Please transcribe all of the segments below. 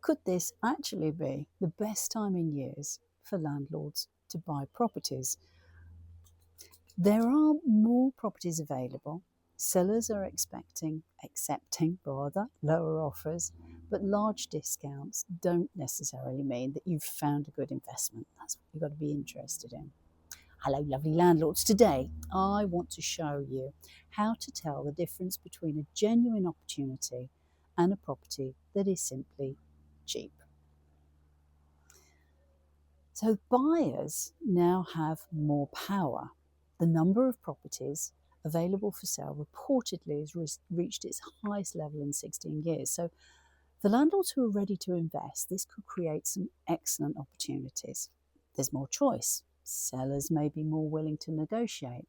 Could this actually be the best time in years for landlords to buy properties? There are more properties available. Sellers are accepting lower offers, but large discounts don't necessarily mean that you've found a good investment. That's what you've got to be interested in. Hello, lovely landlords. Today, I want to show you how to tell the difference between a genuine opportunity and a property that is simply cheap. So buyers now have more power. The number of properties available for sale reportedly has reached its highest level in 16 years. So for landlords who are ready to invest, this could create some excellent opportunities. There's more choice. Sellers may be more willing to negotiate,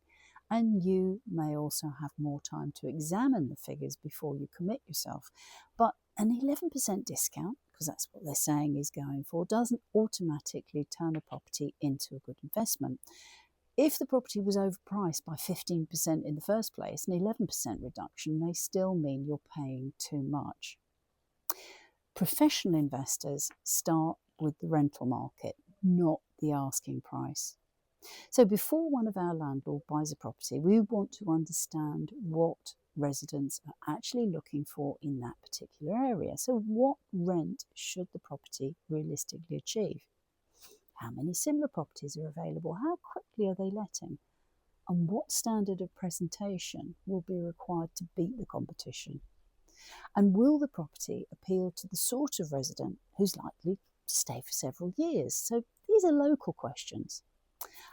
and you may also have more time to examine the figures before you commit yourself. But an 11% discount, because that's what they're saying is going for, doesn't automatically turn a property into a good investment. If the property was overpriced by 15% in the first place, an 11% reduction may still mean you're paying too much. Professional investors start with the rental market, not the asking price. So before one of our landlords buys a property, we want to understand what residents are actually looking for in that particular area. So what rent should the property realistically achieve? How many similar properties are available? How quickly are they letting? And what standard of presentation will be required to beat the competition? And will the property appeal to the sort of resident who's likely to stay for several years? So these are local questions.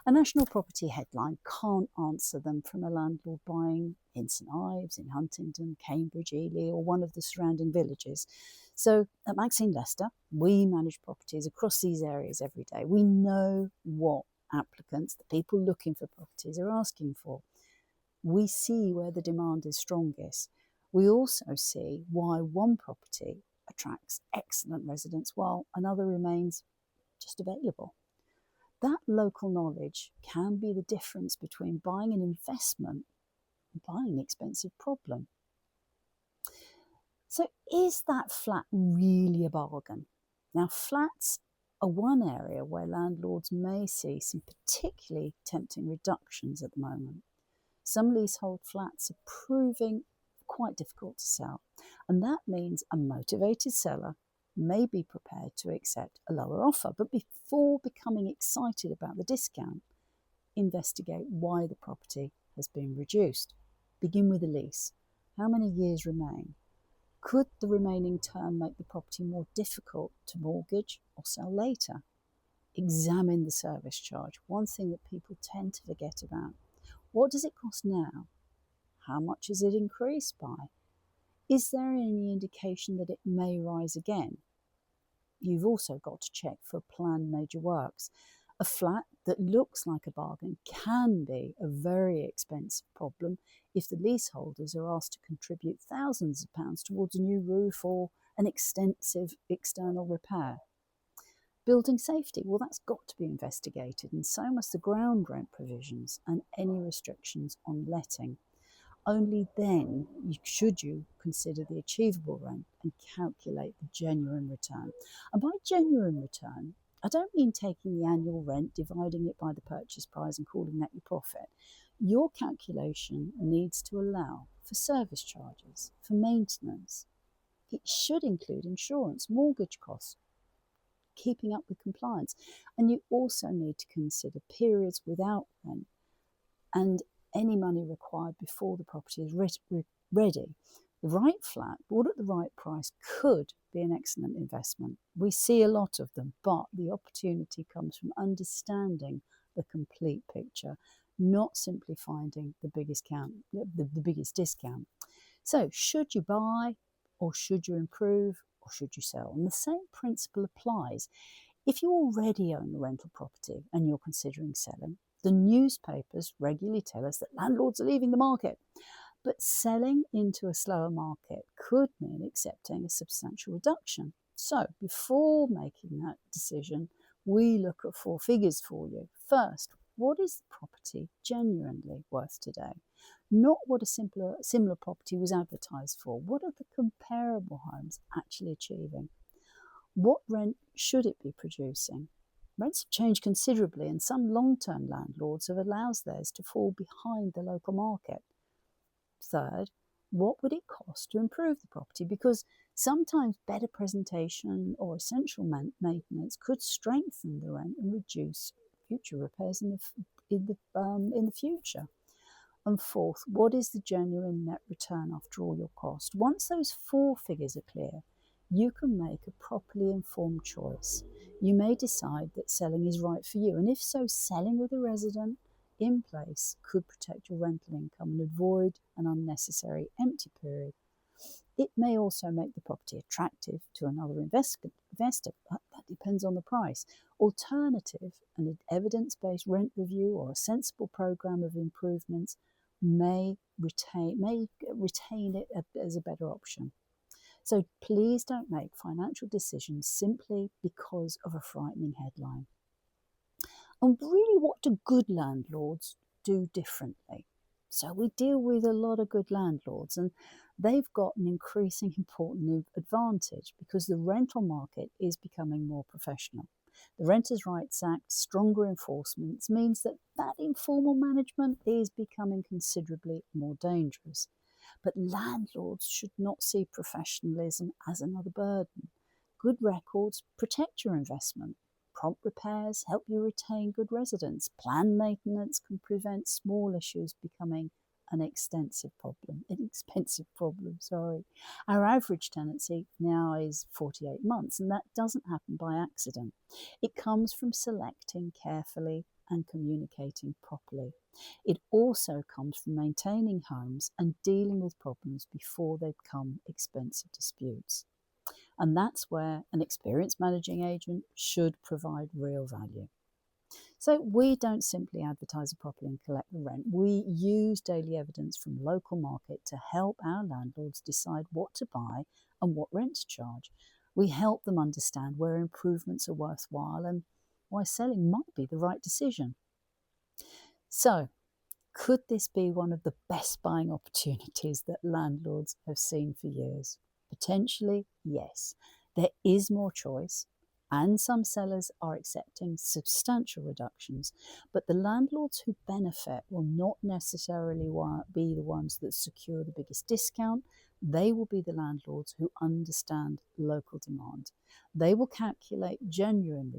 A national property headline can't answer them from a landlord buying in St Ives, in Huntingdon, Cambridge, Ely, or one of the surrounding villages. So at Maxine Lester, we manage properties across these areas every day. We know what applicants, the people looking for properties, are asking for. We see where the demand is strongest. We also see why one property attracts excellent residents while another remains just available. That local knowledge can be the difference between buying an investment and buying an expensive problem. So is that flat really a bargain? Now, flats are one area where landlords may see some particularly tempting reductions at the moment. Some leasehold flats are proving quite difficult to sell, and that means a motivated seller may be prepared to accept a lower offer. But before becoming excited about the discount, investigate why the property has been reduced. Begin with a lease. How many years remain? Could the remaining term make the property more difficult to mortgage or sell later? Examine the service charge, one thing that people tend to forget about. What does it cost now? How much has it increased by? Is there any indication that it may rise again? You've also got to check for planned major works. A flat that looks like a bargain can be a very expensive problem if the leaseholders are asked to contribute thousands of pounds towards a new roof or an extensive external repair. Building safety, well, that's got to be investigated, and so must the ground rent provisions and any restrictions on letting. Only then should you consider the achievable rent and calculate the genuine return. And by genuine return, I don't mean taking the annual rent, dividing it by the purchase price and calling that your profit. Your calculation needs to allow for service charges, for maintenance. It should include insurance, mortgage costs, keeping up with compliance. And you also need to consider periods without rent and any money required before the property is ready. The right flat, bought at the right price, could be an excellent investment. We see a lot of them, but the opportunity comes from understanding the complete picture, not simply finding the biggest discount. So should you buy, or should you improve, or should you sell? And the same principle applies. If you already own a rental property and you're considering selling, the newspapers regularly tell us that landlords are leaving the market. But selling into a slower market could mean accepting a substantial reduction. So before making that decision, we look at 4 figures for you. First, what is the property genuinely worth today? Not what a similar property was advertised for. What are the comparable homes actually achieving? What rent should it be producing? Rents have changed considerably, and some long-term landlords have allowed theirs to fall behind the local market. Third, what would it cost to improve the property? Because sometimes better presentation or essential maintenance could strengthen the rent and reduce future repairs in the future. And fourth, what is the genuine net return after all your cost? Once those four figures are clear, you can make a properly informed choice. You may decide that selling is right for you, and if so, selling with a resident in place could protect your rental income and avoid an unnecessary empty period. It may also make the property attractive to another investor, but that depends on the price. Alternative, an evidence-based rent review or a sensible program of improvements may retain it as a better option. So please don't make financial decisions simply because of a frightening headline. And really, what do good landlords do differently? So we deal with a lot of good landlords, and they've got an increasing important advantage because the rental market is becoming more professional. The Renters' Rights Act, stronger enforcement means that informal management is becoming considerably more dangerous. But landlords should not see professionalism as another burden. Good records protect your investment. Prompt repairs help you retain good residents. Planned maintenance can prevent small issues becoming an expensive problem. Our average tenancy now is 48 months, and that doesn't happen by accident. It comes from selecting carefully and communicating properly. It also comes from maintaining homes and dealing with problems before they become expensive disputes. And that's where an experienced managing agent should provide real value. So we don't simply advertise a property and collect the rent. We use daily evidence from local market to help our landlords decide what to buy and what rent to charge. We help them understand where improvements are worthwhile and why selling might be the right decision. So, could this be one of the best buying opportunities that landlords have seen for years? Potentially, yes. There is more choice, and some sellers are accepting substantial reductions, but the landlords who benefit will not necessarily be the ones that secure the biggest discount. They will be the landlords who understand local demand. They will calculate genuine